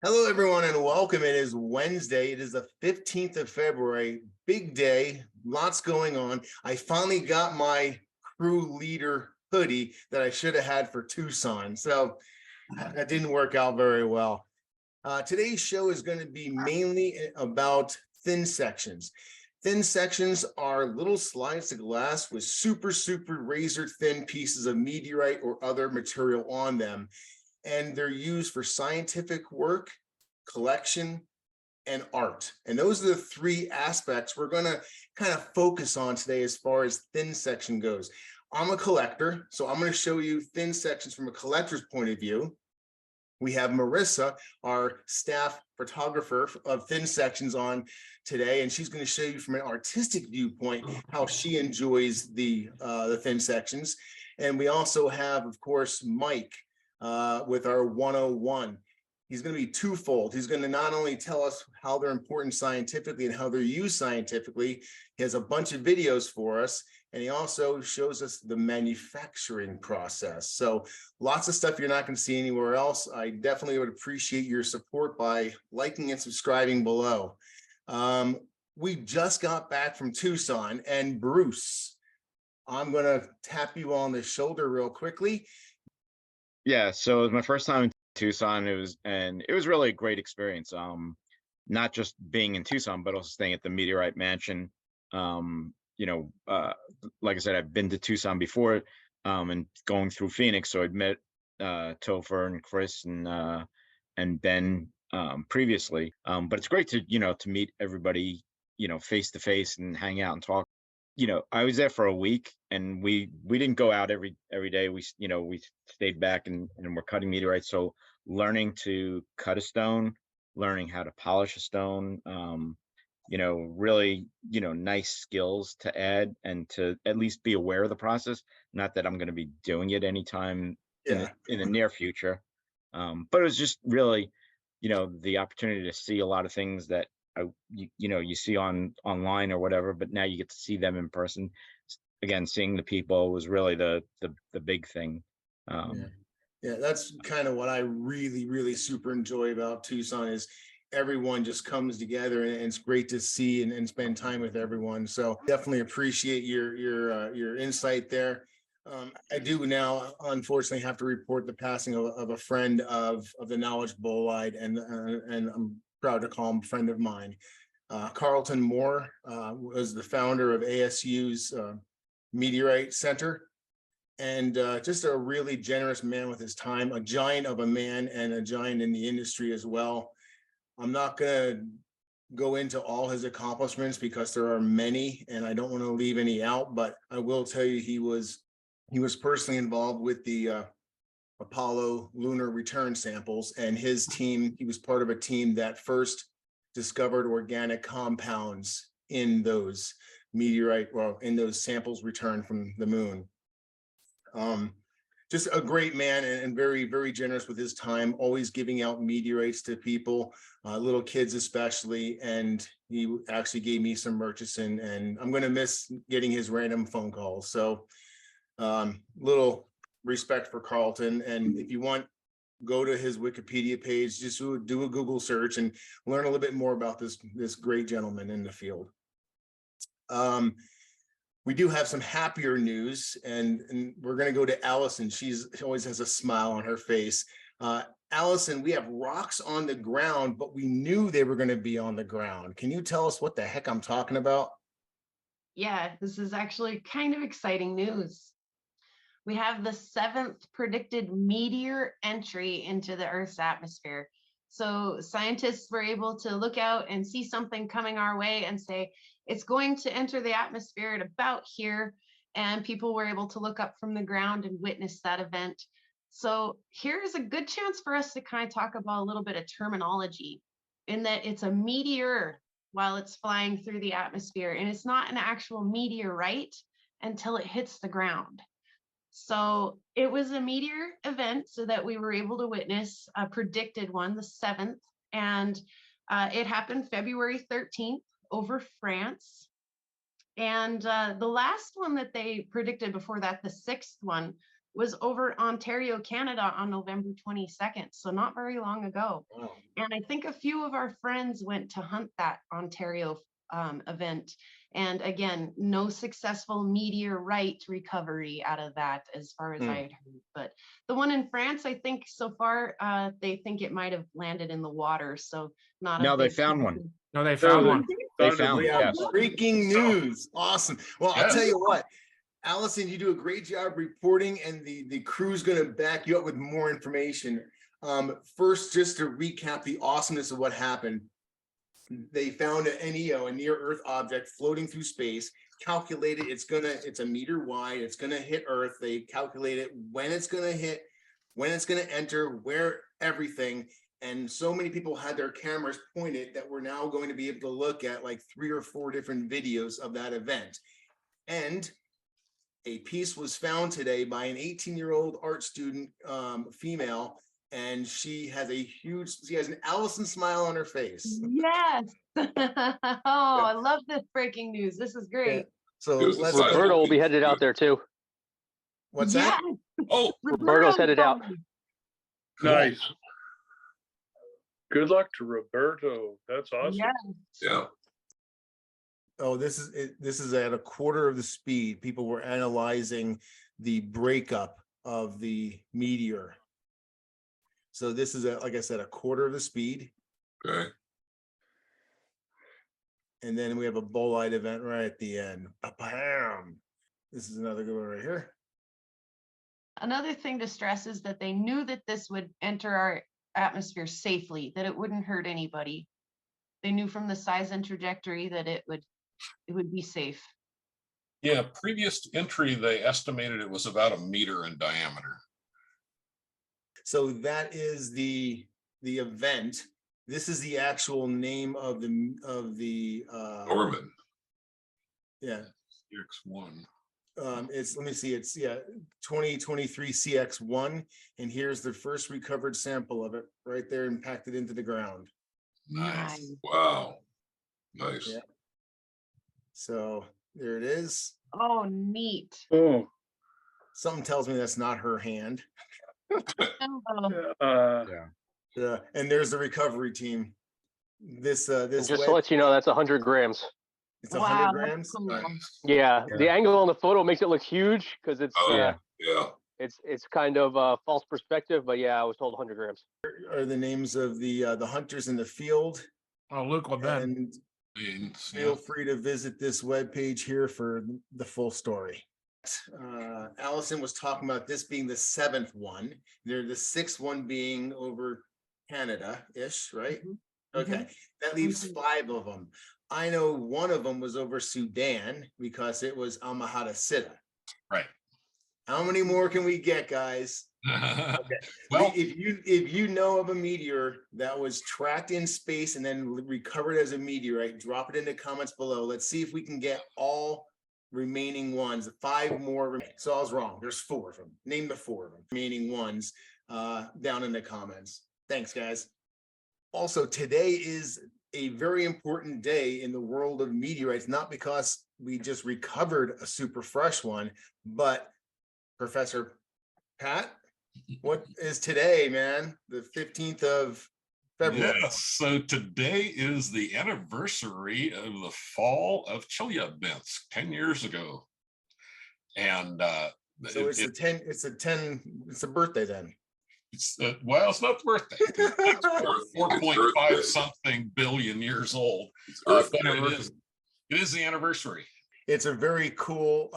Hello, everyone, and welcome. It is Wednesday. It is the 15th of February. Big day, lots going on. I finally got my crew leader hoodie that I should have had for Tucson. So that didn't work out very well. Today's show is going to be mainly about thin sections. Thin sections are little slides of glass with super razor thin pieces of meteorite or other material on them, and they're used for scientific work, collection, and art. And those are the three aspects we're going to kind of focus on today as far as thin section goes. I'm a collector, so I'm going to show you thin sections from a collector's point of view. We have Marissa, our staff photographer of thin sections, on today, and she's going to show you from an artistic viewpoint how she enjoys the thin sections. And we also have, of course, Mike with our 101. He's going to be twofold. He's going to not only tell us how they're important scientifically and how they're used scientifically, he has a bunch of videos for us, and he also shows us the manufacturing process. So lots of stuff you're not going to see anywhere else. I definitely would appreciate your support by liking and subscribing below. We just got back from Tucson, and Bruce, I'm going to tap you on the shoulder real quickly. Yeah, so it was my first time in Tucson. It was really a great experience. Not just being in Tucson, but also staying at the Meteorite Mansion. Like I said, I've been to Tucson before, and going through Phoenix, so I'd met Topher and Chris and Ben previously. But it's great to meet everybody, face to face and hang out and talk. I was there for a week, and we didn't go out every day. We stayed back and we're cutting meteorites. So learning to cut a stone, learning how to polish a stone, really, nice skills to add and to at least be aware of the process. Not that I'm going to be doing it anytime in the near future. But it was just really, the opportunity to see a lot of things that you see online or whatever, but now you get to see them in person. Again, seeing the people was really the big thing. Yeah, that's kind of what I really super enjoy about Tucson is everyone just comes together, and it's great to see and spend time with everyone. So definitely appreciate your insight there. I do now, unfortunately, have to report the passing of a friend of the Knowledge Bolide, and I'm proud to call him a friend of mine. Carlton Moore was the founder of ASU's Meteorite Center, and just a really generous man with his time, a giant of a man and a giant in the industry as well. I'm not going to go into all his accomplishments because there are many, and I don't want to leave any out, but I will tell you he was personally involved with the Apollo lunar return samples, and his team, he was part of a team that first discovered organic compounds in those in those samples returned from the moon. Just a great man, and very generous with his time, always giving out meteorites to people, little kids especially. And he actually gave me some Murchison, and I'm going to miss getting his random phone calls. So little respect for Carlton. And if you want, go to his Wikipedia page, just do a Google search and learn a little bit more about this great gentleman in the field. We do have some happier news, and we're going to go to Allison. She always has a smile on her face. Allison, we have rocks on the ground, but we knew they were going to be on the ground. Can you tell us what the heck I'm talking about? Yeah, this is actually kind of exciting news. We have the 7th predicted meteor entry into the Earth's atmosphere. So scientists were able to look out and see something coming our way and say, it's going to enter the atmosphere at about here. And people were able to look up from the ground and witness that event. So here's a good chance for us to kind of talk about a little bit of terminology, in that it's a meteor while it's flying through the atmosphere, and it's not an actual meteorite until it hits the ground. So it was a meteor event, so that we were able to witness a predicted one, the 7th, and it happened February 13th over France. And the last one that they predicted before that, the 6th one, was over Ontario, Canada on November 22nd. So not very long ago. Wow. And I think a few of our friends went to hunt that Ontario event. And again, no successful meteorite recovery out of that, as far as I had heard. But the one in France, I think so far, they think it might have landed in the water. So not a No, they big found one. concern. No, they found one. They found, Yeah, yes. breaking news. Awesome. Well, I'll Yes. tell you what, Allison, you do a great job reporting, and the crew's going to back you up with more information. First, just to recap the awesomeness of what happened. They found an NEO, a near Earth object floating through space, calculated it's a meter wide, it's gonna hit Earth. They calculated when it's gonna hit, when it's gonna enter, where everything. And so many people had their cameras pointed that we're now going to be able to look at like 3 or 4 different videos of that event. And a piece was found today by an 18-year-old art student, female, and she has an Allison smile on her face. Yes. Oh, I love this breaking news. This is great. So It was the let's size Roberto will be piece. headed out there too. what's that? Oh, Roberto's headed out. cool. Nice. Good luck to Roberto. That's awesome. Yes. Yeah. Oh, this is at a quarter of the speed. People were analyzing the breakup of the meteor. So this is like I said, a quarter of the speed. Okay. And then we have a bolide event right at the end. Bam! This is another good one right here. Another thing to stress is that they knew that this would enter our atmosphere safely, that it wouldn't hurt anybody. They knew from the size and trajectory that it would be safe. Yeah, previous to entry, they estimated it was about 1 meter in diameter. So that is the event. This is the actual name of the Norman, yeah. CX1. It's, let me see, it's 2023 CX1, and here's the first recovered sample of it right there impacted into the ground. Nice. Wow. Nice. Yeah. So there it is. Oh, neat. Oh, Something tells me that's not her hand. Oh, Yeah, and there's the recovery team. This And just to let you know, that's 100 grams. it's 100 wow, grams. cool. Nice. Yeah, Yeah. the angle on the photo makes it look huge because it's Oh, Yeah. Yeah. it's kind of false perspective, but yeah, I was told 100 grams. Are the names of the hunters in the field, Oh, Luke Leben. and Means, feel free to visit this webpage here for the full story. Allison was talking about this being the 7th one. They're the 6th one being over Canada-ish, right? Mhm. Okay, that leaves Mhm. 5 of them. I know one of them was over Sudan because it was Almahata Sitta. Right. How many more can we get, guys? Well, If you know of a meteor that was tracked in space and then recovered as a meteorite, drop it in the comments below. Let's see if we can get all remaining ones. 5 more. So I was wrong. There's 4 of them. Name the 4 of them. Remaining ones down in the comments. Thanks, guys. Also, today is a very important day in the world of meteorites, not because we just recovered a super fresh one, but Professor Pat, what is today, man? The 15th of February. yes. So today is the anniversary of the fall of Chelyabinsk 10 years ago. And So it's a birthday then. well, it's not the birthday. It's 4.5 something billion years old. But it is the anniversary. It's a very cool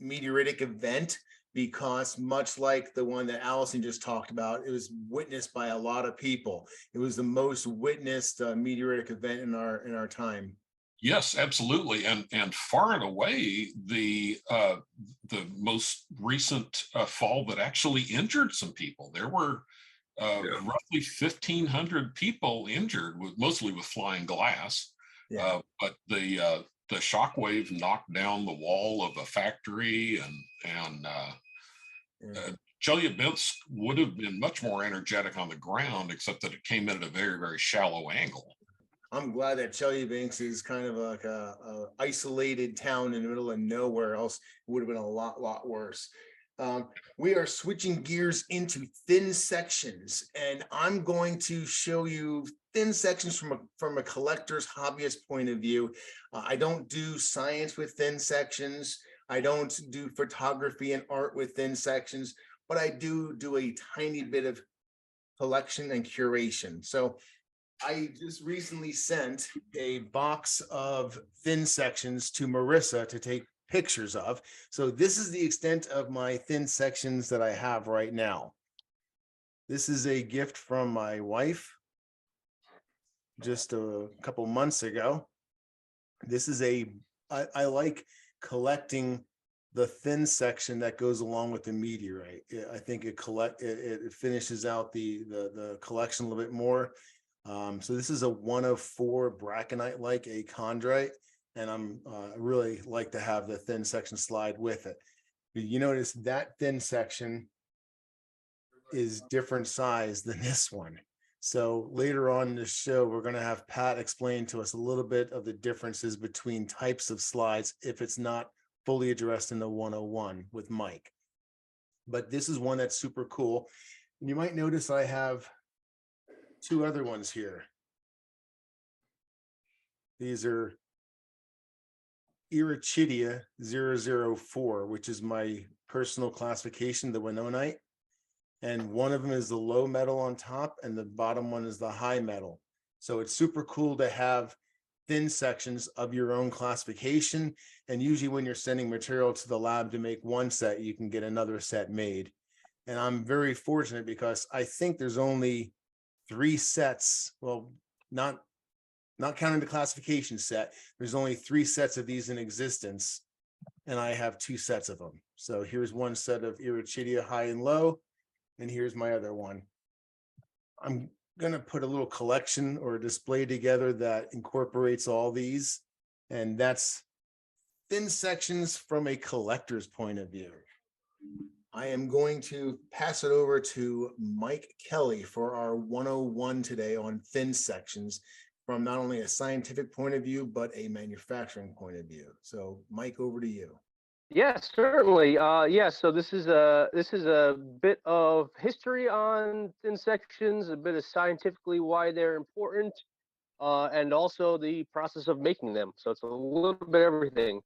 meteoritic event because much like the one that Allison just talked about, it was witnessed by a lot of people. It was the most witnessed meteoritic event in our time. Yes, absolutely, and far and away the most recent fall that actually injured some people. There were roughly 1,500 people injured, mostly with flying glass. Yeah. But the shockwave knocked down the wall of a factory, and Chelyabinsk would have been much more energetic on the ground, except that it came in at a very, very shallow angle. I'm glad that Chelyabinsk is kind of like a isolated town in the middle of nowhere, else it would have been a lot worse. We are switching gears into thin sections, and I'm going to show you thin sections from a collector's hobbyist point of view. I don't do science with thin sections. I don't do photography and art with thin sections, but I do a tiny bit of collection and curation. So I just recently sent a box of thin sections to Marissa to take pictures of. So this is the extent of my thin sections that I have right now. This is a gift from my wife just a couple months ago. This is I like collecting the thin section that goes along with the meteorite. I think it finishes out the collection a little bit more. So this is a 1 of 4 braconite, like a chondrite, and I really like to have the thin section slide with it. You notice that thin section is different size than this one. So later on in the show, we're going to have Pat explain to us a little bit of the differences between types of slides if it's not fully addressed in the 101 with Mike. But this is one that's super cool. And you might notice I have 2 other ones here. These are Irichidia 004, which is my personal classification, the Winonite. And one of them is the low metal on top, and the bottom one is the high metal. So it's super cool to have thin sections of your own classification. And usually when you're sending material to the lab to make one set, you can get another set made. And I'm very fortunate because I think there's only 3 sets. Well, not counting the classification set, there's only 3 sets of these in existence. And I have 2 sets of them. So here's one set of Irichidia high and low. And here's my other one. I'm going to put a little collection or a display together that incorporates all these. And that's thin sections from a collector's point of view. I am going to pass it over to Mike Kelly for our 101 today on thin sections from not only a scientific point of view, but a manufacturing point of view. So Mike, over to you. Yes, certainly. So this is a bit of history on thin sections, a bit of scientifically why they're important, and also the process of making them. So it's a little bit of everything.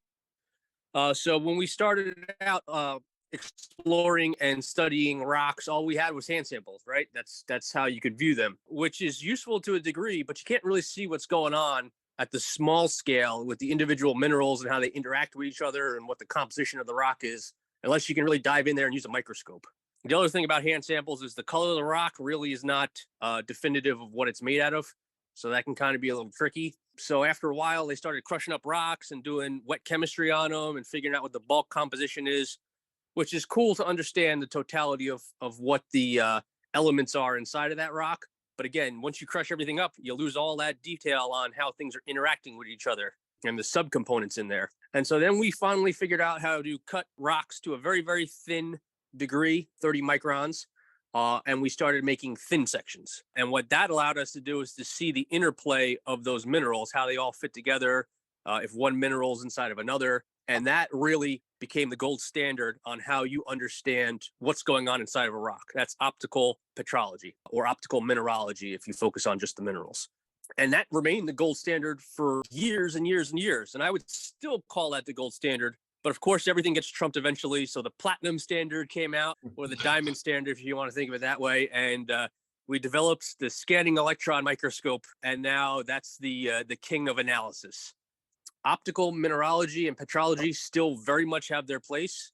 So when we started out exploring and studying rocks, all we had was hand samples, right? That's how you could view them, which is useful to a degree, but you can't really see what's going on at the small scale with the individual minerals and how they interact with each other and what the composition of the rock is, unless you can really dive in there and use a microscope. The other thing about hand samples is the color of the rock really is not definitive of what it's made out of. So that can kind of be a little tricky. So after a while, they started crushing up rocks and doing wet chemistry on them and figuring out what the bulk composition is, which is cool to understand the totality of what the elements are inside of that rock. But again, once you crush everything up, you lose all that detail on how things are interacting with each other and the subcomponents in there. And so then we finally figured out how to cut rocks to a very, very thin degree, 30 microns. And we started making thin sections. And what that allowed us to do is to see the interplay of those minerals, how they all fit together, if one mineral is inside of another. And that really became the gold standard on how you understand what's going on inside of a rock. That's optical petrology or optical mineralogy if you focus on just the minerals. And that remained the gold standard for years and years and years. And I would still call that the gold standard. But of course, everything gets trumped eventually. So the platinum standard came out, or the diamond standard, if you want to think of it that way. And we developed the scanning electron microscope. And now that's the king of analysis. Optical mineralogy and petrology still very much have their place.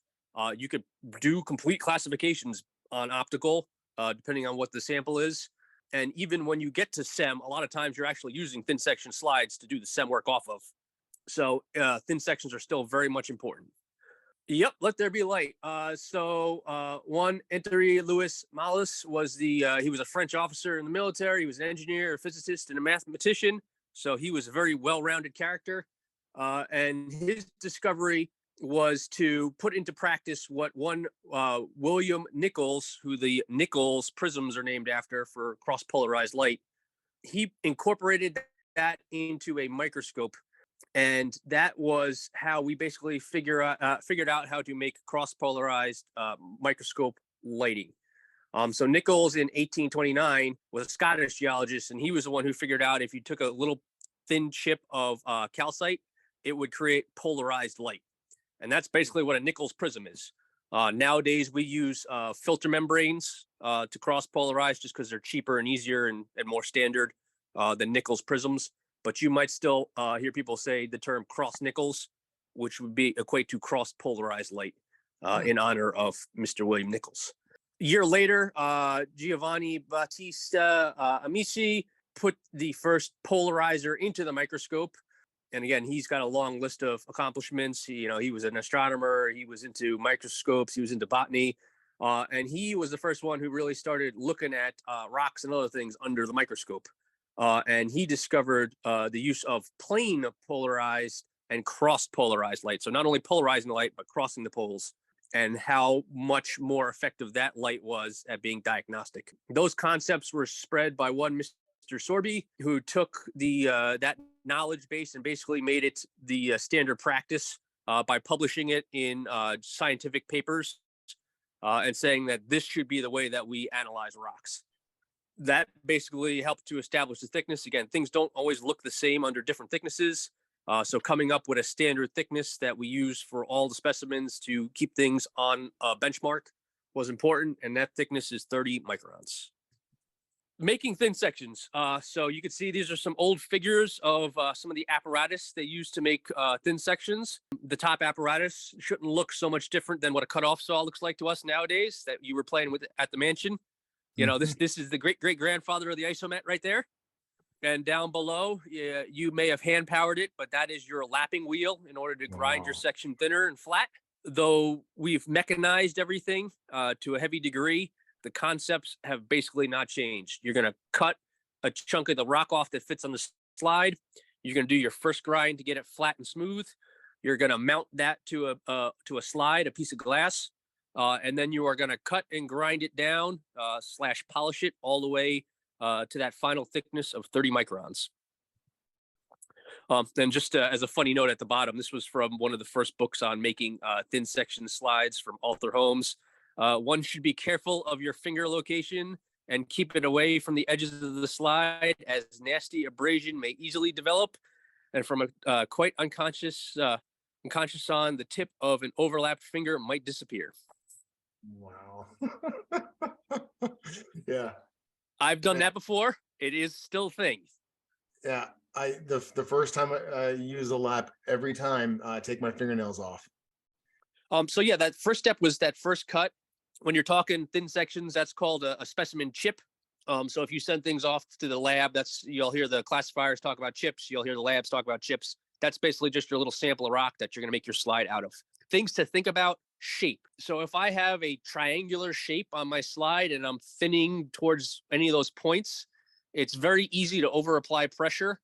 You could do complete classifications on optical, depending on what the sample is. And even when you get to SEM, a lot of times you're actually using thin section slides to do the SEM work off of. So thin sections are still very much important. Yep, let there be light. One, Henri Louis Malus was he was a French officer in the military. He was an engineer, a physicist, and a mathematician. So he was a very well-rounded character. And his discovery was to put into practice what one William Nichols, who the Nichols prisms are named after for cross-polarized light, he incorporated that into a microscope And that was how we basically figured out how to make cross-polarized microscope lighting. So Nichols in 1829 was a Scottish geologist, and he was the one who figured out if you took a little thin chip of calcite, it would create polarized light. And that's basically what a Nichols prism is. Nowadays, we use filter membranes to cross-polarize just because they're cheaper and easier and more standard than Nichols prisms. But you might still hear people say the term cross-Nichols, which would equate to cross-polarized light in honor of Mr. William Nichols. A year later, Giovanni Battista Amici put the first polarizer into the microscope. And again, he's got a long list of accomplishments. He was an astronomer. He was into microscopes. He was into botany. And he was the first one who really started looking at rocks and other things under the microscope. And he discovered the use of plane polarized and cross-polarized light. So not only polarizing the light, but crossing the poles, and how much more effective that light was at being diagnostic. Those concepts were spread by one Mr. Sorby, who took that knowledge base and basically made it the standard practice by publishing it in scientific papers and saying that this should be the way that we analyze rocks. That basically helped to establish the thickness. Again, things don't always look the same under different thicknesses. So coming up with a standard thickness that we use for all the specimens to keep things on a benchmark was important. And that thickness is 30 microns. Making thin sections. So you can see these are some old figures of some of the apparatus they used to make thin sections. The top apparatus shouldn't look so much different than what a cutoff saw looks like to us nowadays that you were playing with at the mansion. This is the great-great-grandfather of the isomet right there. And down below, you may have hand-powered it, but that is your lapping wheel in order to grind your section thinner and flat. Though we've mechanized everything to a heavy degree, the concepts have basically not changed. You're going to cut a chunk of the rock off that fits on the slide. You're going to do your first grind to get it flat and smooth. You're going to mount that to a slide, a piece of glass. And then you are going to cut and grind it down / polish it all the way to that final thickness of 30 microns. Then just as a funny note at the bottom, this was from one of the first books on making thin section slides from Arthur Holmes. One should be careful of your finger location and keep it away from the edges of the slide, as nasty abrasion may easily develop. And from a quite unconscious on, the tip of an overlapped finger might disappear. Wow. Yeah. I've done that before. It is still a thing. Yeah. The first time I use a lap, every time I take my fingernails off. So yeah, that first step was that first cut. When you're talking thin sections, that's called a specimen chip. So if you send things off to the lab, you'll hear the classifiers talk about chips. You'll hear the labs talk about chips. That's basically just your little sample of rock that you're going to make your slide out of. Things to think about: shape. So if I have a triangular shape on my slide and I'm thinning towards any of those points, it's very easy to over apply pressure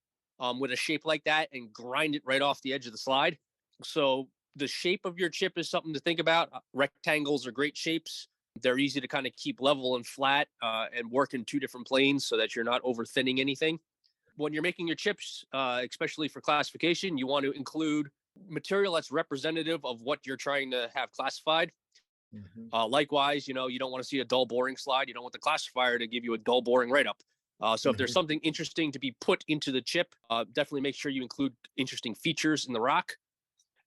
with a shape like that and grind it right off the edge of the slide. So the shape of your chip is something to think about. Rectangles are great shapes. They're easy to kind of keep level and flat and work in two different planes so that you're not over thinning anything. When you're making your chips, especially for classification, you want to include material that's representative of what you're trying to have classified. Likewise, you don't want to see a dull, boring slide. You don't want the classifier to give you a dull, boring write-up. So if there's something interesting to be put into the chip, definitely make sure you include interesting features in the rock.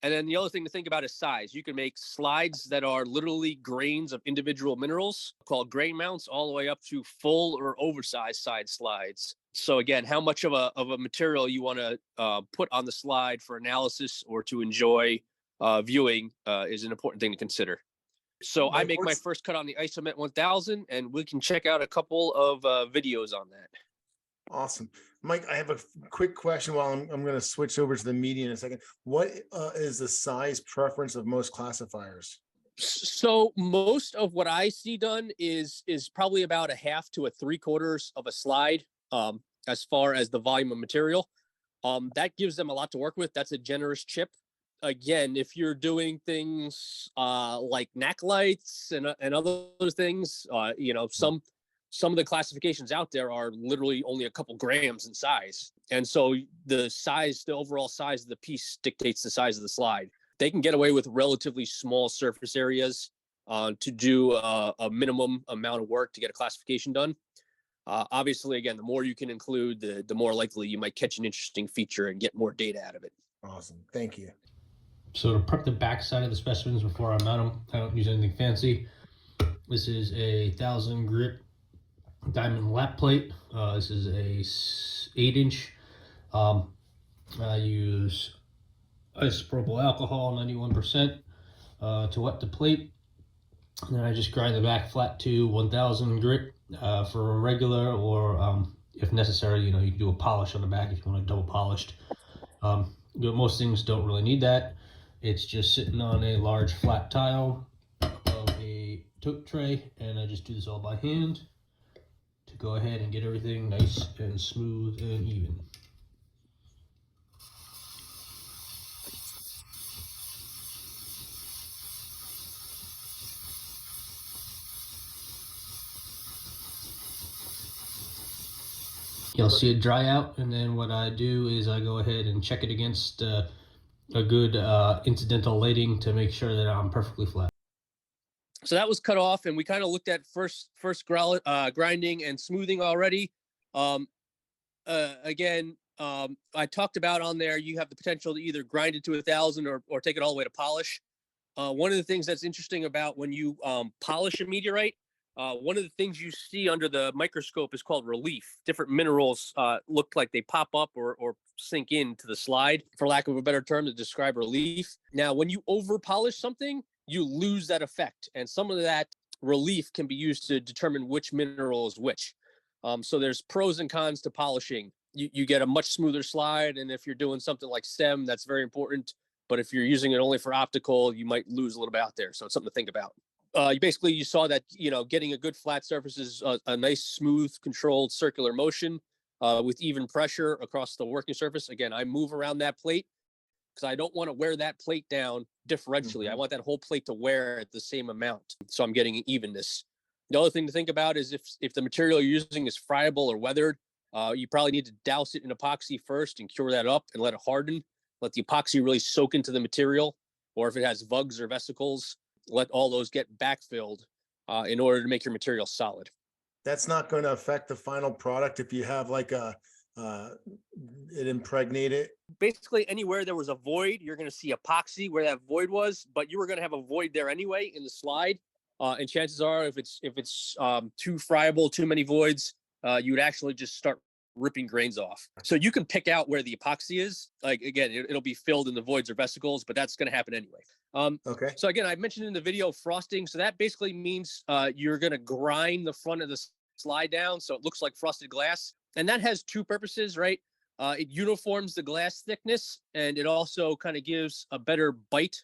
And then the other thing to think about is size. You can make slides that are literally grains of individual minerals called grain mounts, all the way up to full or oversized side slides. So again, how much of a material you want to put on the slide for analysis or to enjoy viewing is an important thing to consider. So I make my first cut on the Isomet 1000, and we can check out a couple of videos on that. Awesome. Mike, I have a quick question while I'm going to switch over to the media in a second. What is the size preference of most classifiers? So most of what I see done is probably about a half to a 3/4 of a slide as far as the volume of material. That gives them a lot to work with. That's a generous chip. Again, if you're doing things like neck lights and other things, some of the classifications out there are literally only a couple grams in size. And so the overall size of the piece dictates the size of the slide. They can get away with relatively small surface areas to do a minimum amount of work to get a classification done. Obviously, again, the more you can include, the more likely you might catch an interesting feature and get more data out of it. Awesome. Thank you. So to prep the back side of the specimens before I mount them, I don't use anything fancy. This is a 1,000 grit diamond lap plate. This is a 8-inch. I use isopropyl alcohol, 91%, to wet the plate. And then I just grind the back flat to 1,000 grit for a regular, or if necessary, you can do a polish on the back if you want it double polished. Most things don't really need that. It's just sitting on a large flat tile above a tote tray, and I just do this all by hand to go ahead and get everything nice and smooth and even. You'll see it dry out, and then what I do is I go ahead and check it against a good incidental lighting to make sure that I'm perfectly flat. So that was cut off, and we kind of looked at first grinding and smoothing already. Again, I talked about on there, you have the potential to either grind it to 1,000 or take it all the way to polish. One of the things that's interesting about when you polish a meteorite, one of the things you see under the microscope is called relief. Different minerals look like they pop up or sink into the slide, for lack of a better term to describe relief. Now, when you over polish something, you lose that effect. And some of that relief can be used to determine which mineral is which. So there's pros and cons to polishing. You get a much smoother slide. And if you're doing something like STEM, that's very important. But if you're using it only for optical, you might lose a little bit out there. So it's something to think about. You saw that, getting a good flat surface is a nice, smooth, controlled circular motion with even pressure across the working surface. Again, I move around that plate because I don't want to wear that plate down differentially. I want that whole plate to wear at the same amount. So I'm getting evenness. The other thing to think about is if the material you're using is friable or weathered, you probably need to douse it in epoxy first and cure that up and let it harden. Let the epoxy really soak into the material. Or if it has vugs or vesicles, let all those get backfilled in order to make your material solid. That's not going to affect the final product if you have like it impregnated. Basically, anywhere there was a void, you're going to see epoxy where that void was, but you were going to have a void there anyway in the slide. And chances are, if it's too friable, too many voids, you would actually just start ripping grains off. So you can pick out where the epoxy is. Like, again, it'll be filled in the voids or vesicles, but that's going to happen anyway. Okay. So again, I mentioned in the video frosting. So that basically means you're going to grind the front of the slide down so it looks like frosted glass. And that has two purposes, right? It uniforms the glass thickness, and it also kind of gives a better bite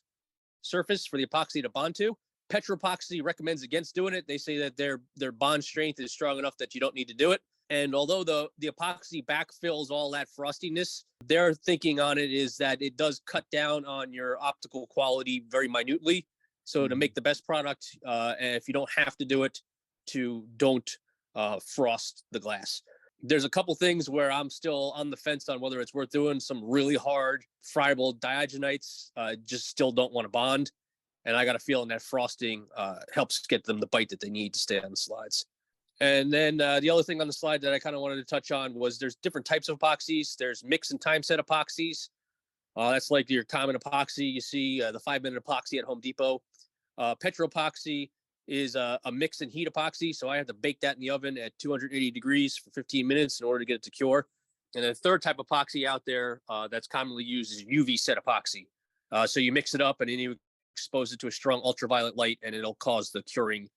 surface for the epoxy to bond to. Petro-Epoxy recommends against doing it. They say that their bond strength is strong enough that you don't need to do it. And although the epoxy backfills all that frostiness, their thinking on it is that it does cut down on your optical quality very minutely. So to make the best product, and if you don't have to do it, don't frost the glass. There's a couple things where I'm still on the fence on whether it's worth doing. Some really hard friable diagenites just still don't want to bond. And I got a feeling that frosting helps get them the bite that they need to stay on the slides. And then the other thing on the slide that I kind of wanted to touch on was there's different types of epoxies. There's mix and time set epoxies. That's like your common epoxy. You see the 5-minute epoxy at Home Depot. Petro-Epoxy is a mix and heat epoxy. So I have to bake that in the oven at 280 degrees for 15 minutes in order to get it to cure. And the third type of epoxy out there that's commonly used is UV set epoxy. So you mix it up and then you expose it to a strong ultraviolet light and it'll cause the curing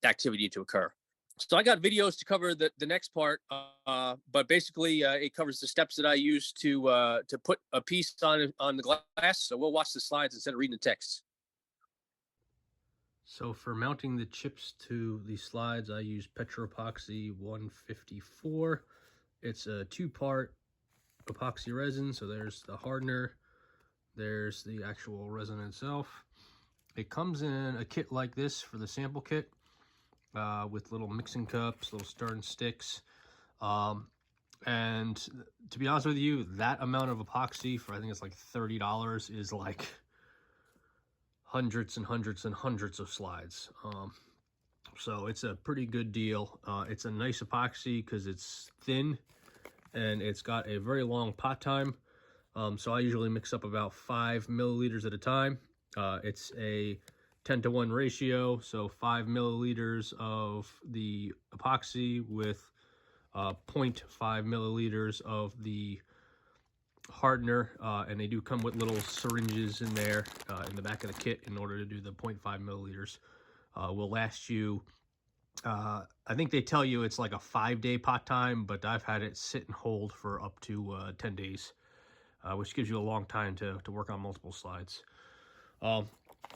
activity to occur. So I got videos to cover the next part, but basically it covers the steps that I use to put a piece on the glass. So we'll watch the slides instead of reading the text. So for mounting the chips to the slides, I use Petro-Epoxy 154. It's a 2-part epoxy resin. So there's the hardener, there's the actual resin itself. It comes in a kit like this for the sample kit. with little mixing cups, little stirring sticks. And to be honest with you, that amount of epoxy for, I think it's like $30, is like hundreds and hundreds and hundreds of slides. So it's a pretty good deal. It's a nice epoxy because it's thin and it's got a very long pot time. So I usually mix up about 5 milliliters at a time. It's a 10-to-1 ratio, so 5 milliliters of the epoxy with 0.5 milliliters of the hardener, and they do come with little syringes in there in the back of the kit in order to do the 0.5 milliliters. Will last you, I think they tell you it's like a 5-day pot time, but I've had it sit and hold for up to 10 days, which gives you a long time to work on multiple slides.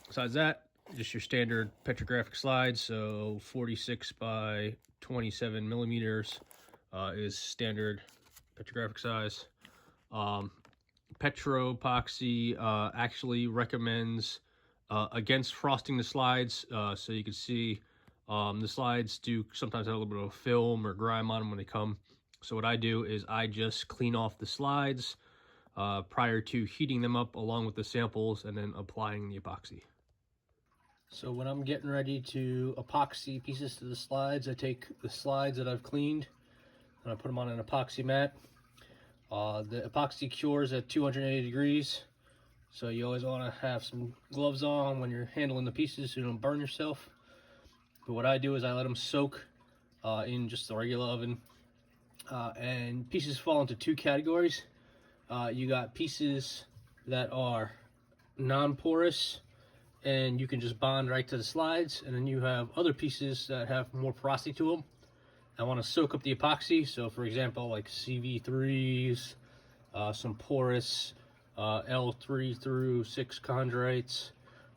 Besides that, just your standard petrographic slides, so 46 by 27 millimeters is standard petrographic size. Petro Epoxy actually recommends against frosting the slides, so you can see the slides do sometimes have a little bit of film or grime on them when they come. So what I do is I just clean off the slides prior to heating them up along with the samples and then applying the epoxy. So when I'm getting ready to epoxy pieces to the slides, I take the slides that I've cleaned and I put them on an epoxy mat. The epoxy cures at 280 degrees, so you always want to have some gloves on when you're handling the pieces so you don't burn yourself. But what I do is I let them soak in just the regular oven, and pieces fall into two categories. You got pieces that are non-porous and you can just bond right to the slides, and then you have other pieces that have more porosity to them. I want to soak up the epoxy, so for example like CV3s, some porous L3 through 6 chondrites,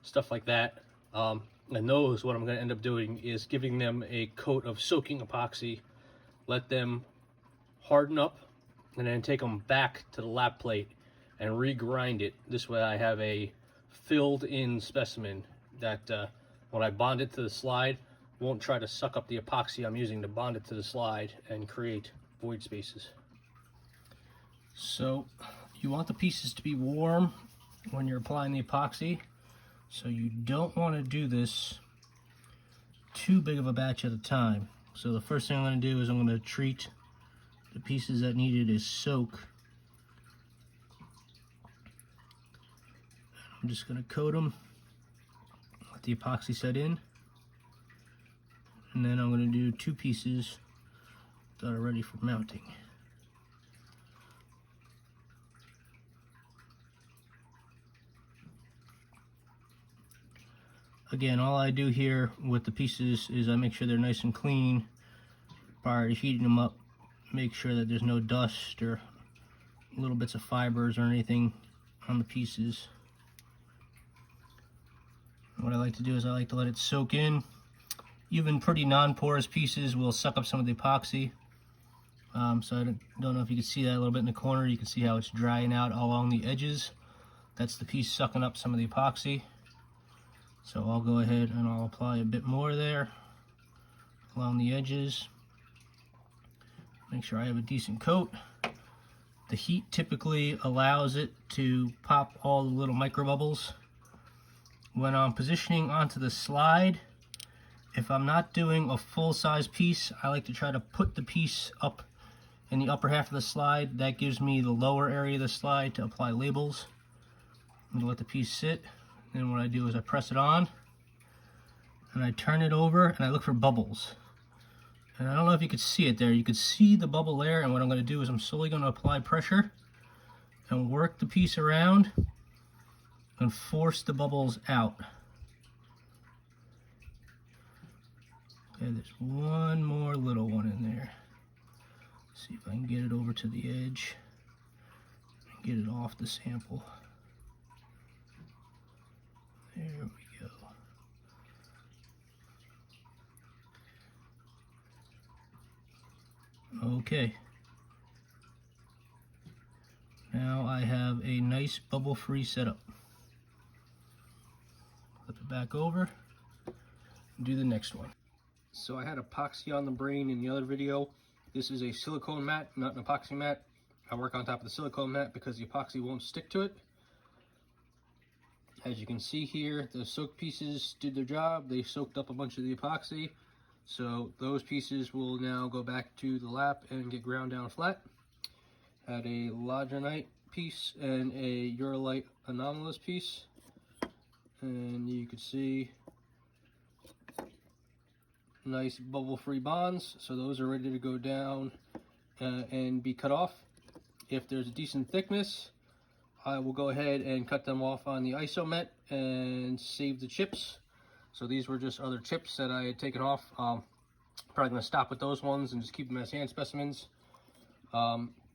stuff like that. And those, what I'm going to end up doing is giving them a coat of soaking epoxy, let them harden up, and then take them back to the lap plate and regrind it. This way I have a filled in specimen that when I bond it to the slide, won't try to suck up the epoxy I'm using to bond it to the slide and create void spaces. So you want the pieces to be warm when you're applying the epoxy, so you don't want to do this too big of a batch at a time. So the first thing I'm going to do is I'm going to treat the pieces that needed a soak. I'm just going to coat them, let the epoxy set in, and then I'm going to do 2 pieces that are ready for mounting. Again, all I do here with the pieces is I make sure they're nice and clean prior to heating them up. Make sure that there's no dust or little bits of fibers or anything on the pieces. What I like to do is I like to let it soak in. Even pretty non-porous pieces will suck up some of the epoxy. So I don't know if you can see that a little bit in the corner. You can see how it's drying out along the edges. That's the piece sucking up some of the epoxy. So I'll go ahead and I'll apply a bit more there along the edges. Make sure I have a decent coat. The heat typically allows it to pop all the little micro bubbles. When I'm positioning onto the slide, if I'm not doing a full-size piece, I like to try to put the piece up in the upper half of the slide. That gives me the lower area of the slide to apply labels. I'm gonna let the piece sit. Then what I do is I press it on and I turn it over and I look for bubbles. And I don't know if you could see it there. You could see the bubble there, and what I'm going to do is I'm slowly going to apply pressure and work the piece around and force the bubbles out. Okay, there's one more little one in there. Let's see if I can get it over to the edge and get it off the sample. There we go. Okay. Now I have a nice bubble-free setup. Flip it back over and do the next one. So I had epoxy on the brain in the other video. This is a silicone mat, not an epoxy mat. I work on top of the silicone mat because the epoxy won't stick to it. As you can see here, the soak pieces did their job. They soaked up a bunch of the epoxy. So those pieces will now go back to the lap and get ground down flat. Had a Logenite piece and a Urolite anomalous piece. And you can see nice bubble-free bonds. So those are ready to go down and be cut off. If there's a decent thickness, I will go ahead and cut them off on the isomet and save the chips. So these were just other chips that I had taken off. Probably going to stop with those ones and just keep them as hand specimens.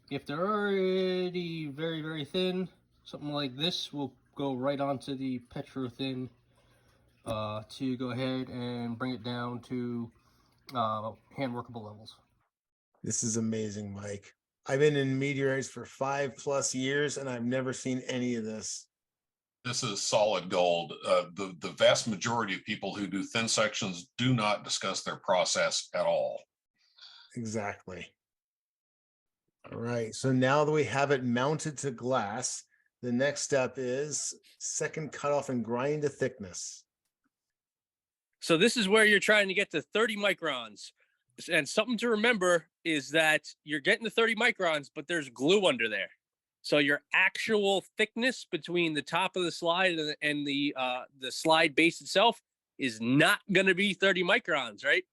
If they're already very, very thin, something like this will go right onto the Petro-Thin to go ahead and bring it down to hand workable levels. This is amazing, Mike. I've been in meteorites for 5+ years and I've never seen any of this. This is solid gold. The vast majority of people who do thin sections do not discuss their process at all. Exactly. All right. So now that we have it mounted to glass, the next step is second cutoff and grind to thickness. So this is where you're trying to get to 30 microns. And something to remember is that you're getting to 30 microns, but there's glue under there. So your actual thickness between the top of the slide and the slide base itself is not going to be 30 microns, right?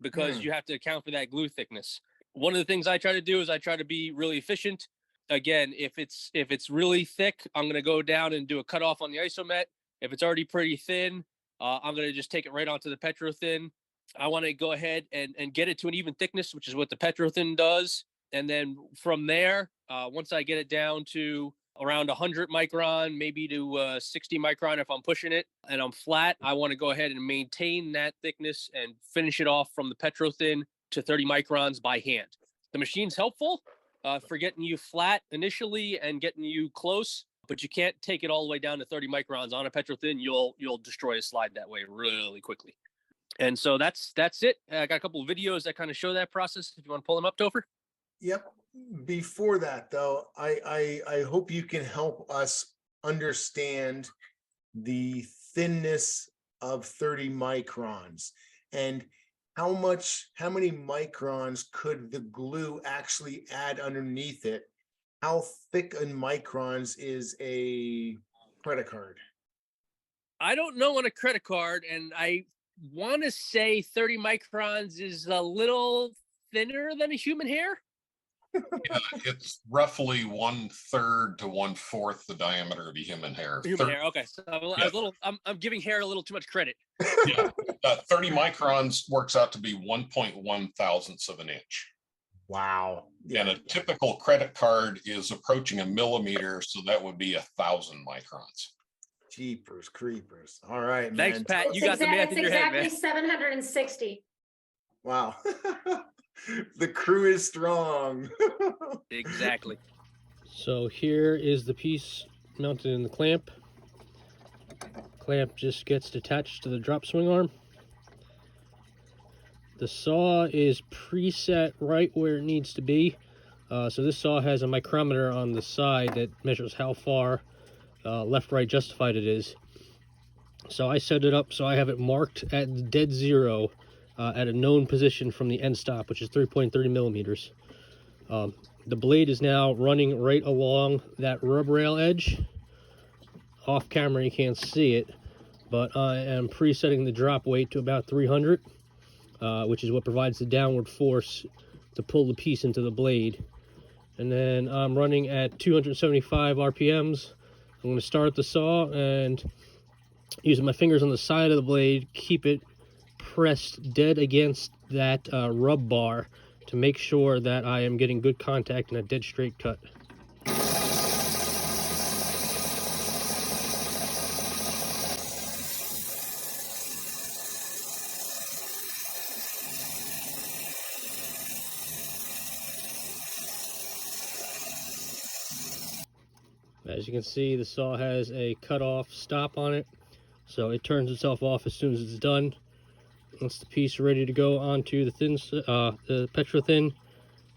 Because you have to account for that glue thickness. One of the things I try to do is I try to be really efficient. Again, if it's really thick, I'm going to go down and do a cutoff on the isomet. If it's already pretty thin, I'm going to just take it right onto the Petro-Thin. I want to go ahead and get it to an even thickness, which is what the Petro-Thin does. And then from there, once I get it down to around 100 micron, maybe to 60 micron if I'm pushing it, and I'm flat, I want to go ahead and maintain that thickness and finish it off from the Petro-Thin to 30 microns by hand. The machine's helpful for getting you flat initially and getting you close, but you can't take it all the way down to 30 microns on a Petro-Thin. You'll destroy a slide that way really quickly. And so that's it. I got a couple of videos that kind of show that process. If you want to pull them up, Topher. Yep. Before that, though, I hope you can help us understand the thinness of 30 microns and how many microns could the glue actually add underneath it? How thick in microns is a credit card? I don't know on a credit card, and I want to say 30 microns is a little thinner than a human hair. Yeah, it's roughly 1/3 to 1/4 the diameter of a human hair. Human hair. Okay, so I'm giving hair a little too much credit. Yeah, 30 microns works out to be 1.1 thousandths of an inch. Wow. And a typical credit card is approaching a millimeter, so that would be 1,000 microns. Jeepers creepers. All right, Thanks, man. Pat. You got the math in your head, man. It's exactly 760. Wow. The crew is strong. Exactly. So here is the piece mounted in the clamp. Clamp just gets detached to the drop swing arm. The saw is preset right where it needs to be. So this saw has a micrometer on the side that measures how far left, right justified it is. So I set it up so I have it marked at dead zero at a known position from the end stop, which is 3.30 millimeters. The blade is now running right along that rub rail edge. Off camera you can't see it, but I am presetting the drop weight to about 300, which is what provides the downward force to pull the piece into the blade. And then I'm running at 275 RPMs. I'm going to start the saw and using my fingers on the side of the blade, keep it pressed dead against that rub bar to make sure that I am getting good contact and a dead straight cut. As you can see, the saw has a cutoff stop on it, so it turns itself off as soon as it's done. That's the piece ready to go onto the the Petro-Thin.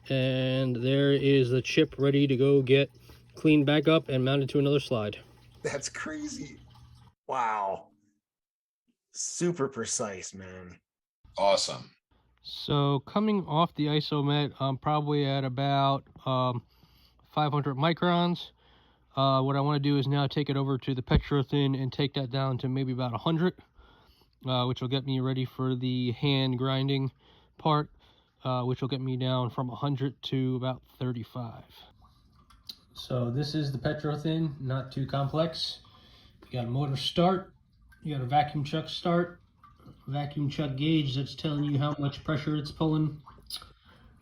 And there is the chip ready to go get cleaned back up and mounted to another slide. That's crazy. Wow. Super precise, man. Awesome. So coming off the isomet, I'm probably at about 500 microns. What I want to do is now take it over to the Petro-Thin and take that down to maybe about 100, which will get me ready for the hand grinding part, which will get me down from 100 to about 35. So this is the Petro-Thin, not too complex. You got a motor start, you got a vacuum chuck start, vacuum chuck gauge that's telling you how much pressure it's pulling.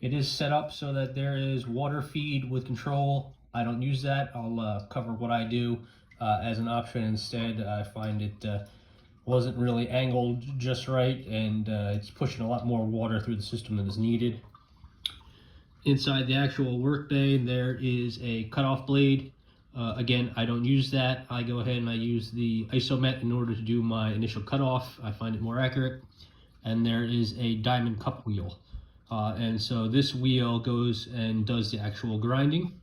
It is set up so that there is water feed with control. I don't use that. I'll cover what I do as an option instead. I find it wasn't really angled just right, and it's pushing a lot more water through the system than is needed. Inside the actual workbay, there is a cutoff blade. Again, I don't use that. I go ahead and I use the isomet in order to do my initial cutoff. I find it more accurate. And there is a diamond cup wheel. And so this wheel goes and does the actual grinding.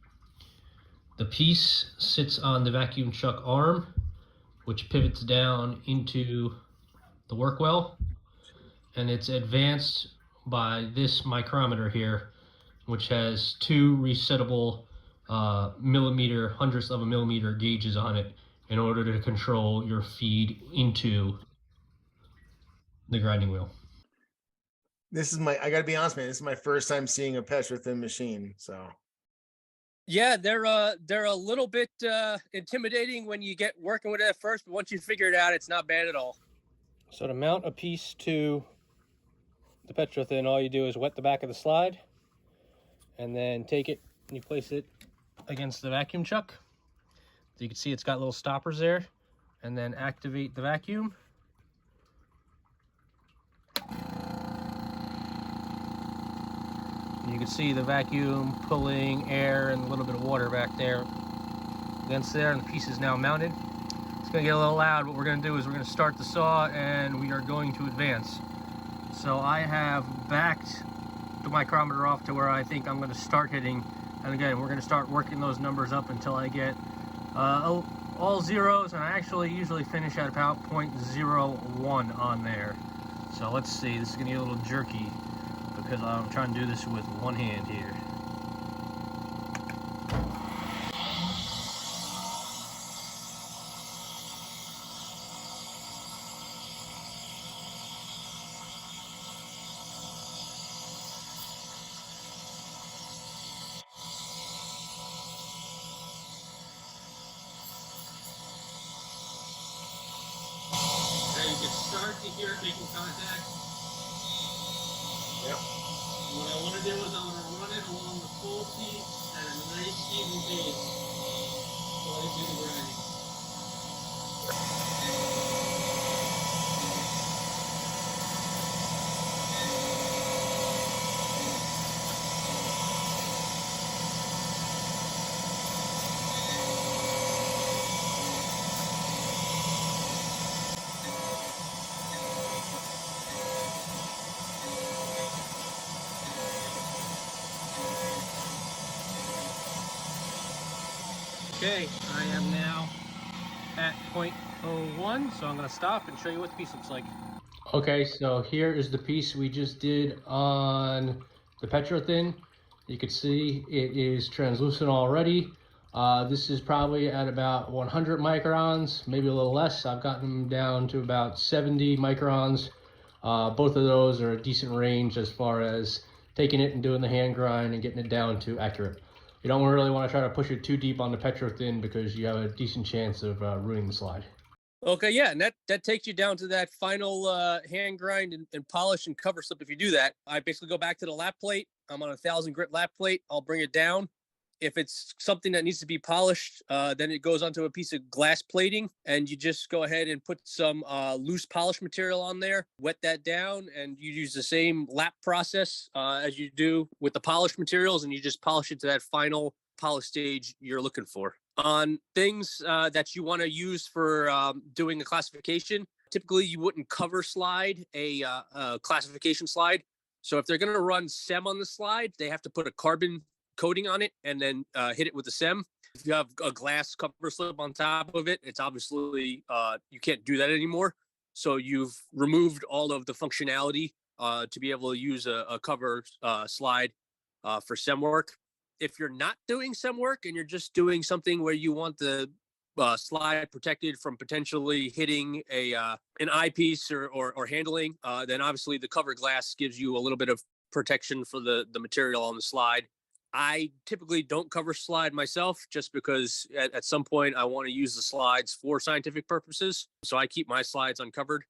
The piece sits on the vacuum chuck arm, which pivots down into the work well. And it's advanced by this micrometer here, which has two resettable millimeter, hundredths of a millimeter gauges on it in order to control your feed into the grinding wheel. This is I gotta be honest, man. This is my first time seeing a Petro-Thin machine. So Yeah, they're a little bit intimidating when you get working with it at first, but once you figure it out, it's not bad at all. So to mount a piece to the Petro-Thin, all you do is wet the back of the slide and then take it and you place it against the vacuum chuck. So you can see it's got little stoppers there, and then activate the vacuum. You can see the vacuum pulling air and a little bit of water back there against there, and the piece is now mounted. It's going to get a little loud. What we're going to do is we're going to start the saw and we are going to advance. So I have backed the micrometer off to where I think I'm going to start hitting, and again we're going to start working those numbers up until I get all zeros, and I actually usually finish at about 0.01 on there. So let's see, this is going to get a little jerky because I'm trying to do this with one hand here. You can start to hear it making contact. Yep. What I want to do is I want to run it along the full feet at a nice even pace while I do the grinding. Okay, I am now at 0.01, so I'm going to stop and show you what the piece looks like. Okay, so here is the piece we just did on the Petro-Thin. You can see it is translucent already. This is probably at about 100 microns, maybe a little less. I've gotten them down to about 70 microns. Both of those are a decent range as far as taking it and doing the hand grind and getting it down to accurate. You don't really want to try to push it too deep on the Petro-Thin because you have a decent chance of ruining the slide. Okay, yeah, and that takes you down to that final hand grind and polish and cover slip. If you do that, I basically go back to the lap plate. I'm on a 1,000 grit lap plate. I'll bring it down. If it's something that needs to be polished, then it goes onto a piece of glass plating, and you just go ahead and put some loose polish material on there, wet that down, and you use the same lap process as you do with the polished materials, and you just polish it to that final polish stage you're looking for. On things that you want to use for doing the classification, Typically, you wouldn't cover slide a classification slide. So if they're going to run SEM on the slide, they have to put a carbon coating on it and then hit it with the SEM. If you have a glass cover slip on top of it, it's obviously you can't do that anymore. So you've removed all of the functionality to be able to use a cover slide for SEM work. If you're not doing SEM work and you're just doing something where you want the slide protected from potentially hitting an eyepiece or handling, then obviously the cover glass gives you a little bit of protection for the material on the slide. I typically don't cover slide myself just because at some point I want to use the slides for scientific purposes. So I keep my slides uncovered.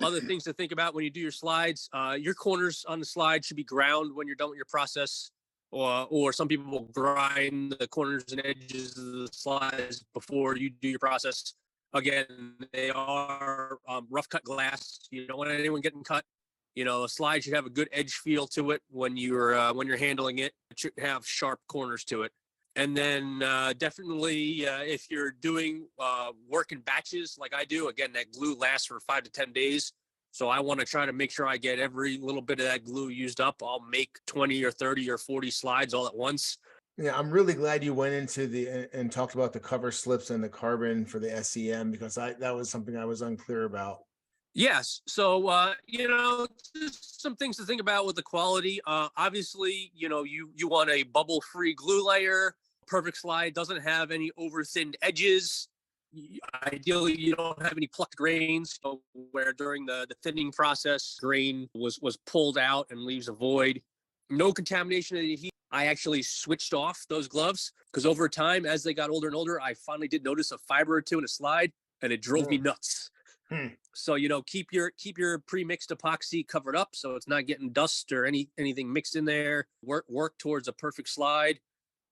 Other things to think about when you do your slides, your corners on the slide should be ground when you're done with your process. Or some people will grind the corners and edges of the slides before you do your process. Again, they are rough cut glass. You don't want anyone getting cut. You know, a slide should have a good edge feel to it when you're handling it. It should have sharp corners to it. And then definitely if you're doing work in batches like I do, again, that glue lasts for 5 to 10 days. So I want to try to make sure I get every little bit of that glue used up. I'll make 20 or 30 or 40 slides all at once. Yeah, I'm really glad you went into and talked about the cover slips and the carbon for the SEM, because that was something I was unclear about. Yes. So, just some things to think about with the quality. Obviously, you want a bubble-free glue layer. Perfect slide doesn't have any over-thinned edges. Ideally, you don't have any plucked grains, where during the thinning process, grain was pulled out and leaves a void. No contamination of the adhesive. I actually switched off those gloves because over time, as they got older and older, I finally did notice a fiber or two in a slide, and it drove me nuts. So, keep your pre-mixed epoxy covered up so it's not getting dust or anything mixed in there. Work towards a perfect slide,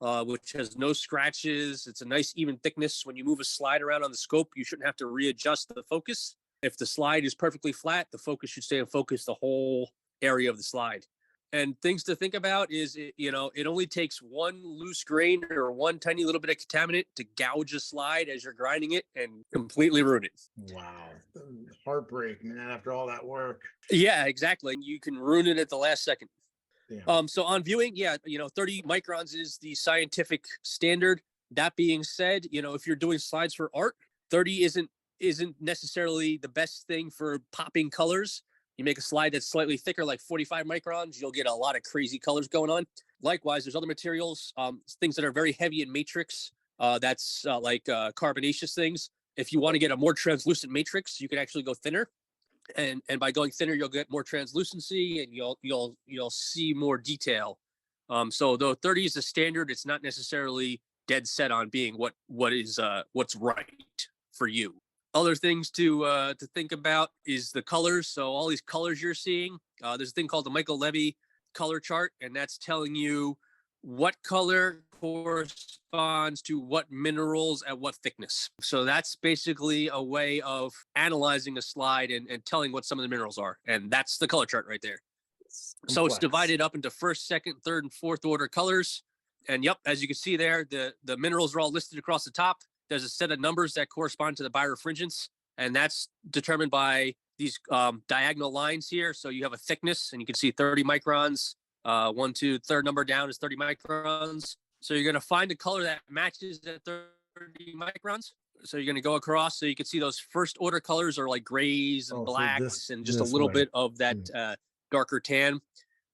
which has no scratches. It's a nice even thickness. When you move a slide around on the scope, you shouldn't have to readjust the focus. If the slide is perfectly flat, the focus should stay in focus the whole area of the slide. And things to think about is, it only takes one loose grain or one tiny little bit of contaminant to gouge a slide as you're grinding it and completely ruin it. Wow. Heartbreak, man, after all that work. Yeah, exactly. You can ruin it at the last second. Yeah. So on viewing, 30 microns is the scientific standard. That being said, if you're doing slides for art, 30 isn't necessarily the best thing for popping colors. You make a slide that's slightly thicker, like 45 microns, you'll get a lot of crazy colors going on. Likewise, there's other materials, things that are very heavy in matrix. That's like carbonaceous things. If you want to get a more translucent matrix, you can actually go thinner. And by going thinner, you'll get more translucency and you'll see more detail. So though 30 is the standard, it's not necessarily dead set on being what's right for you. Other things to think about is the colors. So all these colors you're seeing, there's a thing called the Michael Levy color chart, and that's telling you what color corresponds to what minerals at what thickness. So that's basically a way of analyzing a slide and telling what some of the minerals are. And that's the color chart right there. So it's divided up into first, second, third, and fourth order colors. And yep, as you can see there, the minerals are all listed across the top. There's a set of numbers that correspond to the birefringence, and that's determined by these diagonal lines here. So you have a thickness, and you can see 30 microns. Third number down is 30 microns. So you're going to find a color that matches at 30 microns. So you're going to go across. So you can see those first order colors are like grays and blacks and just a little bit of that darker tan.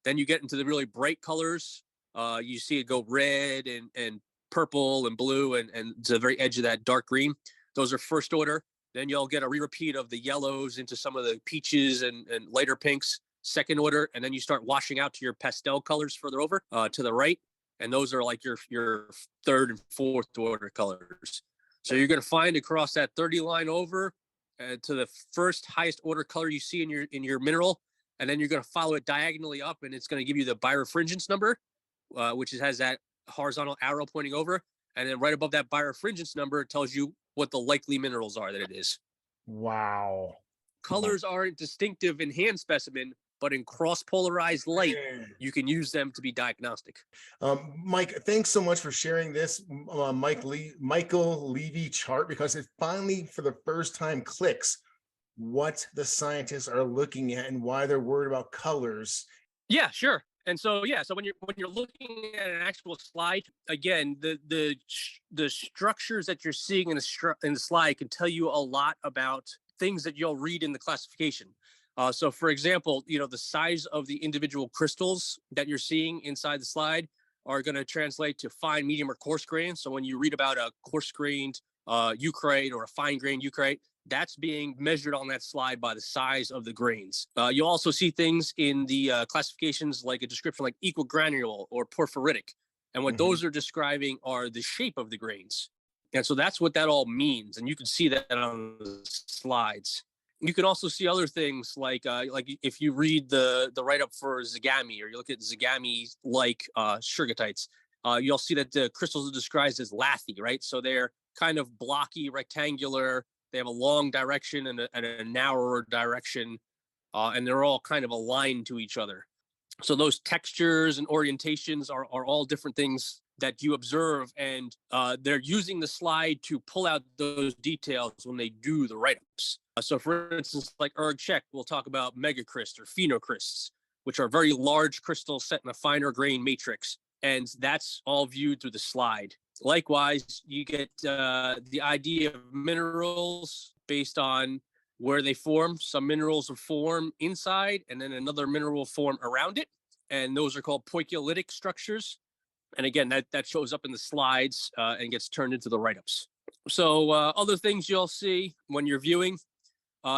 Then you get into the really bright colors. You see it go red and purple and blue and to the very edge of that dark green. Those are first order. Then you'll get a repeat of the yellows into some of the peaches and lighter pinks, second order. And then you start washing out to your pastel colors further over to the right. And those are like your third and fourth order colors. So you're going to find across that 30 line over to the first highest order color you see in your mineral. And then you're going to follow it diagonally up, and it's going to give you the birefringence number, which has that horizontal arrow pointing over. And then right above that birefringence number, it tells you what the likely minerals are that it is. Wow. Colors aren't distinctive in hand specimen, but in cross-polarized light, you can use them to be diagnostic. Mike, thanks so much for sharing this Michael Levy chart, because it finally, for the first time, clicks. what the scientists are looking at and why they're worried about colors? Yeah, sure. And so so when you're looking at an actual slide, again, the structures that you're seeing in the slide can tell you a lot about things that you'll read in the classification. So for example, the size of the individual crystals that you're seeing inside the slide are going to translate to fine, medium, or coarse grain. So when you read about a coarse grained eucrite or a fine grained eucrite, that's being measured on that slide by the size of the grains. You'll also see things in the classifications like a description like equigranule or porphyritic. And what those are describing are the shape of the grains. And so that's what that all means. And you can see that on the slides. You can also see other things like if you read the write-up for zagami, or you look at zagami-like shergottites, you'll see that the crystals are described as lathy, right? So they're kind of blocky, rectangular. They have a long direction and a narrower direction, and they're all kind of aligned to each other. So those textures and orientations are all different things that you observe, and they're using the slide to pull out those details when they do the write-ups. So for instance, like Erg-Check, we'll talk about megacrysts or phenocrysts, which are very large crystals set in a finer grain matrix, and that's all viewed through the slide. Likewise, you get the idea of minerals based on where they form. Some minerals will form inside, and then another mineral will form around it. And those are called poikilolytic structures. And again, that shows up in the slides and gets turned into the write-ups. So other things you'll see when you're viewing,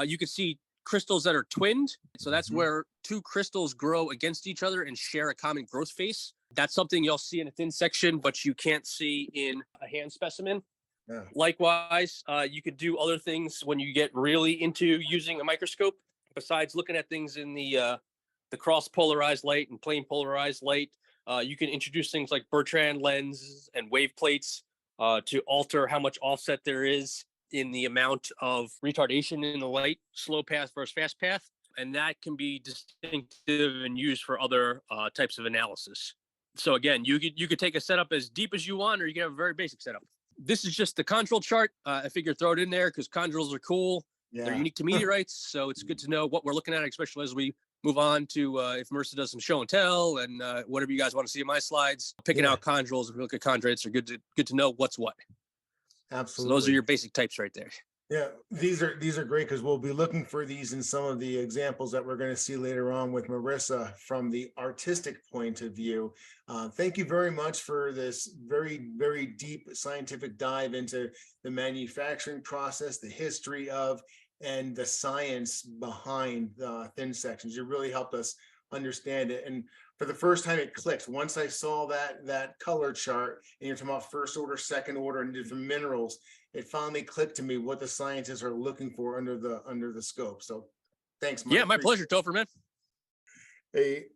you can see crystals that are twinned. So that's where two crystals grow against each other and share a common growth face. That's something you'll see in a thin section, but you can't see in a hand specimen. Yeah. Likewise, you could do other things when you get really into using a microscope. Besides looking at things in the cross-polarized light and plane polarized light, you can introduce things like Bertrand lenses and wave plates to alter how much offset there is in the amount of retardation in the light, slow path versus fast path. And that can be distinctive and used for other types of analysis. So again, you could take a setup as deep as you want, or you can have a very basic setup. This is just the chondrule chart. I figured throw it in there because chondrules are cool. Yeah. They're unique to meteorites. So it's good to know what we're looking at, especially as we move on to if Marissa does some show and tell and whatever you guys want to see in my slides. Picking out chondrules, if we look at chondrites, are good to know what's what. Absolutely. So those are your basic types right there. Yeah, these are great because we'll be looking for these in some of the examples that we're going to see later on with Marissa from the artistic point of view. Thank you very much for this very, very deep scientific dive into the manufacturing process, the history of, and the science behind thin sections. You really helped us understand it. And for the first time, it clicked. Once I saw that color chart, and you're talking about first order, second order, and different minerals, it finally clicked to me what the scientists are looking for under the scope. So thanks, Mike. Yeah, my pleasure, Topher, man. Hey,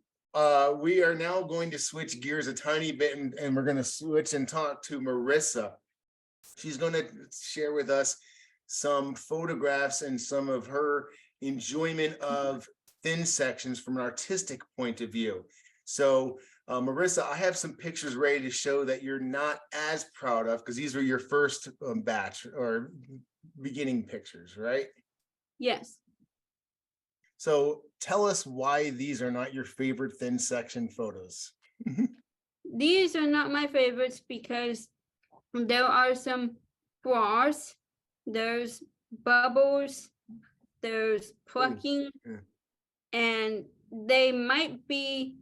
we are now going to switch gears a tiny bit, and we're going to switch and talk to Marissa. She's going to share with us some photographs and some of her enjoyment of thin sections from an artistic point of view. So Marissa, I have some pictures ready to show that you're not as proud of because these were your first batch or beginning pictures, right? Yes. So tell us why these are not your favorite thin section photos. These are not my favorites because there are some flaws. There's bubbles, there's plucking, and they might be,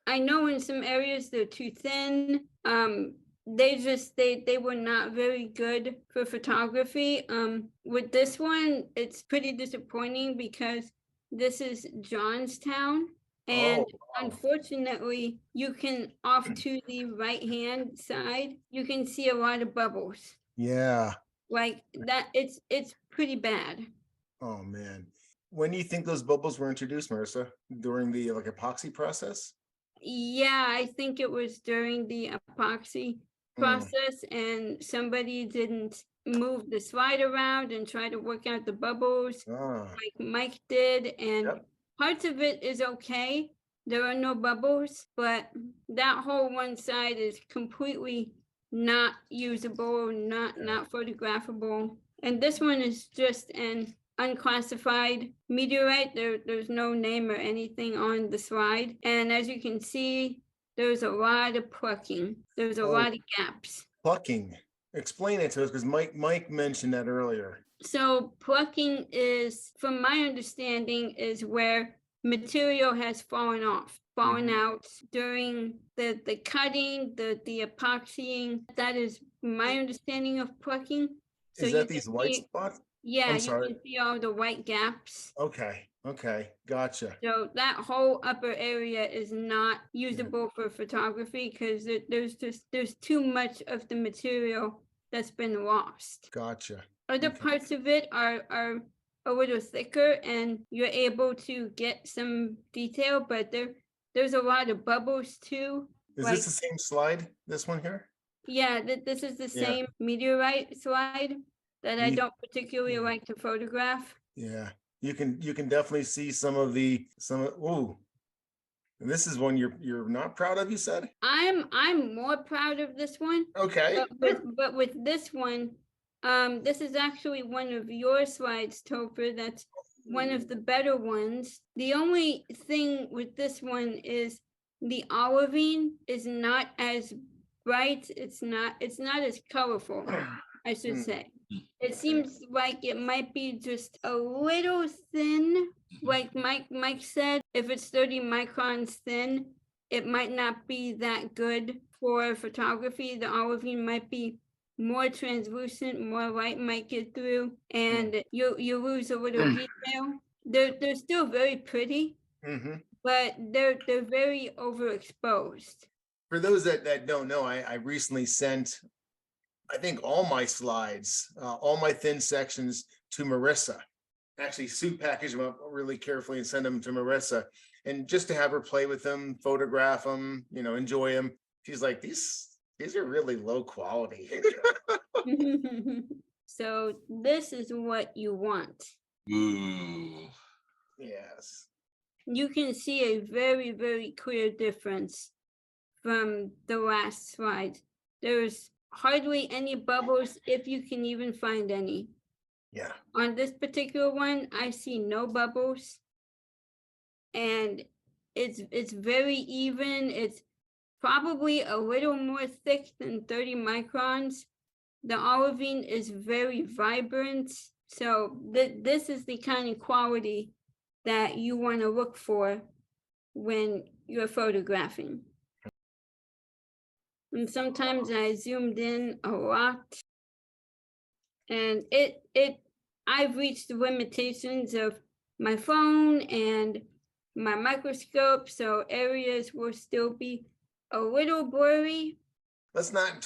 I know in some areas they're too thin. They were not very good for photography. With this one, it's pretty disappointing because this is Johnstown. And unfortunately, you can off to the right hand side, you can see a lot of bubbles. Yeah. Like that, it's pretty bad. Oh man. When do you think those bubbles were introduced, Marissa? During the epoxy process? Yeah, I think it was during the epoxy process, and somebody didn't move the slide around and try to work out the bubbles like Mike did, and parts of it is okay. There are no bubbles, but that whole one side is completely not usable, not photographable. And this one is just an unclassified meteorite. There's no name or anything on the slide. And as you can see, there's a lot of plucking. There's a lot of gaps. Plucking. Explain it to us, because Mike mentioned that earlier. So plucking is, from my understanding, is where material has fallen out during the cutting, the epoxying. That is my understanding of plucking. So Is you that can these white see- spots? Yeah, I'm you sorry. can see all the white gaps. Okay, gotcha. So that whole upper area is not usable for photography because there's too much of the material that's been lost. Gotcha. Other Okay. parts of it are a little thicker and you're able to get some detail, but there's a lot of bubbles too. Is Like, this the same slide? This one here? yeah, this is the Yeah. same meteorite slide that I Me- don't particularly yeah. like to photograph. Yeah, you can definitely see ooh. And this is one you're not proud of, you said? I'm more proud of this one. Okay. But with this one, this is actually one of your slides, Topher. That's one of the better ones. The only thing with this one is the olivine is not as bright. It's not as colorful, I should say. It seems like it might be just a little thin. Like Mike said, if it's 30 microns thin, it might not be that good for photography. The olivine might be more translucent, more light might get through, and you lose a little detail. They're still very pretty, but they're very overexposed. For those that don't know, I recently sent, I think, all my slides, all my thin sections to Marissa. Actually, Sue packaged them up really carefully and sent them to Marissa. And just to have her play with them, photograph them, enjoy them. She's like, these are really low quality. So this is what you want. Ooh. Yes. You can see a very, very clear difference from the last slide. There's hardly any bubbles, if you can even find any. Yeah. On this particular one, I see no bubbles. And it's very even. It's probably a little more thick than 30 microns. The olivine is very vibrant. So this is the kind of quality that you want to look for when you're photographing. And sometimes I zoomed in a lot. And I've reached the limitations of my phone and my microscope, so areas will still be a little blurry. Let's not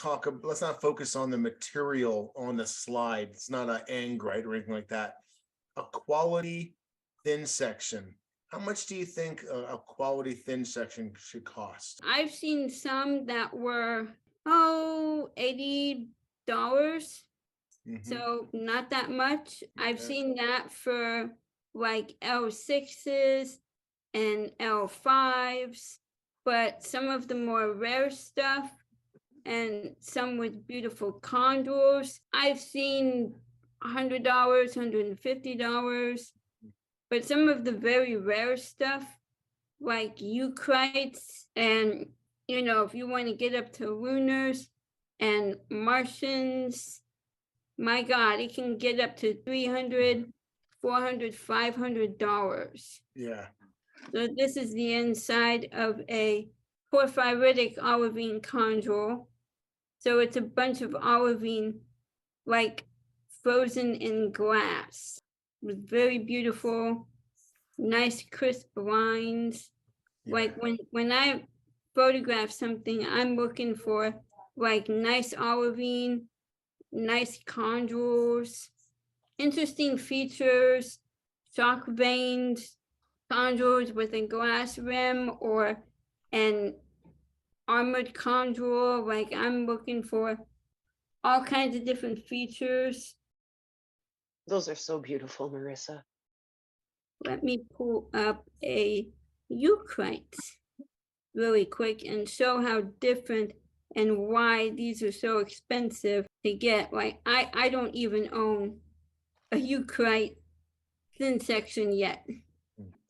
focus on the material on the slide. It's not an angrite or anything like that. A quality thin section. How much do you think a quality thin section should cost? I've seen some that were, $80. So not that much. I've seen that for like L6s and L5s, but some of the more rare stuff and some with beautiful chondrules, I've seen $100, $150, but some of the very rare stuff like eucrites and, if you want to get up to lunars and Martians, my God, it can get up to $300, $400, $500. Yeah. So this is the inside of a porphyritic olivine chondrule. So it's a bunch of olivine like frozen in glass with very beautiful, nice crisp lines. Yeah. Like when I photograph something, I'm looking for like nice olivine, nice chondrules, interesting features, shock veins, chondrules with a glass rim or an armored chondrule. Like I'm looking for all kinds of different features. Those are so beautiful, Marissa. Let me pull up a eucrite really quick and show how different and why these are so expensive to get. Like I don't even own a eucrite thin section yet.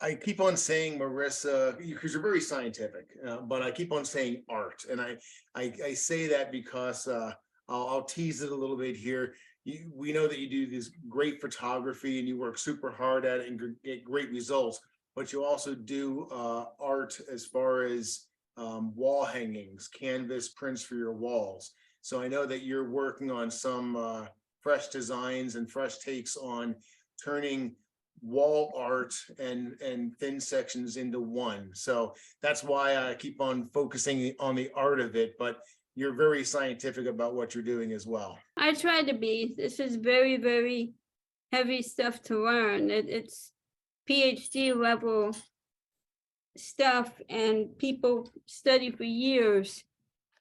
I keep on saying, Marissa, because you're very scientific, but I keep on saying art, and I say that because I'll tease it a little bit here. We know that you do this great photography and you work super hard at it and get great results, but you also do art as far as wall hangings, canvas prints for your walls. So I know that you're working on some fresh designs and fresh takes on turning wall art and thin sections into one. So that's why I keep on focusing on the art of it, but you're very scientific about what you're doing as well. I try to be. This is very, very heavy stuff to learn. It's PhD level stuff, and people study for years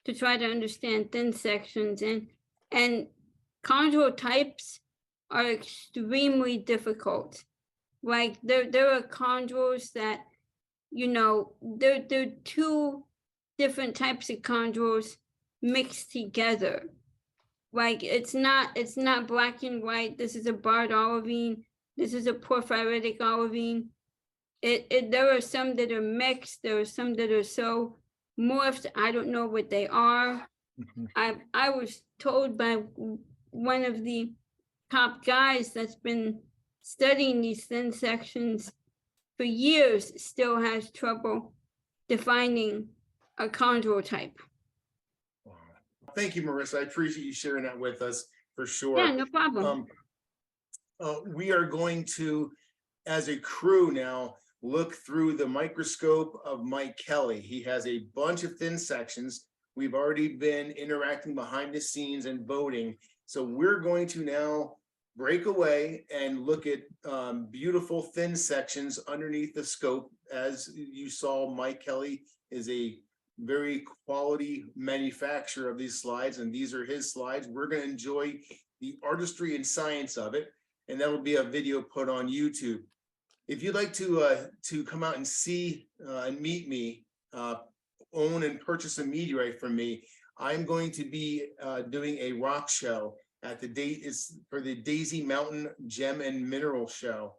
to try to understand thin sections, and chondrule types are extremely difficult. Like there are chondrules that, you know, they're two different types of chondrules mixed together. Like it's not black and white. This is a barred olivine. This is a porphyritic olivine. There are some that are mixed. There are some that are so morphed. I don't know what they are. I was told by one of the top guys that's been studying these thin sections for years, still has trouble defining a chondrule type. Thank you, Marissa. I appreciate you sharing that with us for sure. Yeah, no problem. We are going to, as a crew now, look through the microscope of Mike Kelly. He has a bunch of thin sections. We've already been interacting behind the scenes and voting. So we're going to now break away and look at beautiful thin sections underneath the scope. As you saw, Mike Kelly is a very quality manufacturer of these slides, and these are his slides. We're going to enjoy the artistry and science of it, and that will be a video put on YouTube. If you'd like to come out and see and meet me, own and purchase a meteorite from me, I'm going to be doing a rock show at the date is for the Daisy Mountain Gem and Mineral Show.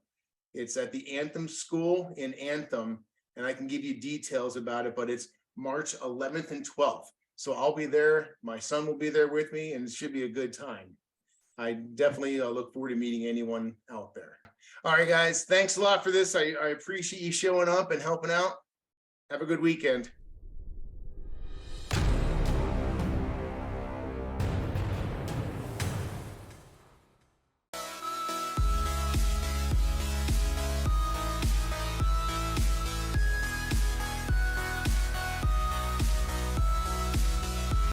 It's at the Anthem School in Anthem, and I can give you details about it, but it's March 11th and 12th. So I'll be there. My son will be there with me, and it should be a good time. I definitely look forward to meeting anyone out there. All right, guys, thanks a lot for this. I appreciate you showing up and helping out. Have a good weekend.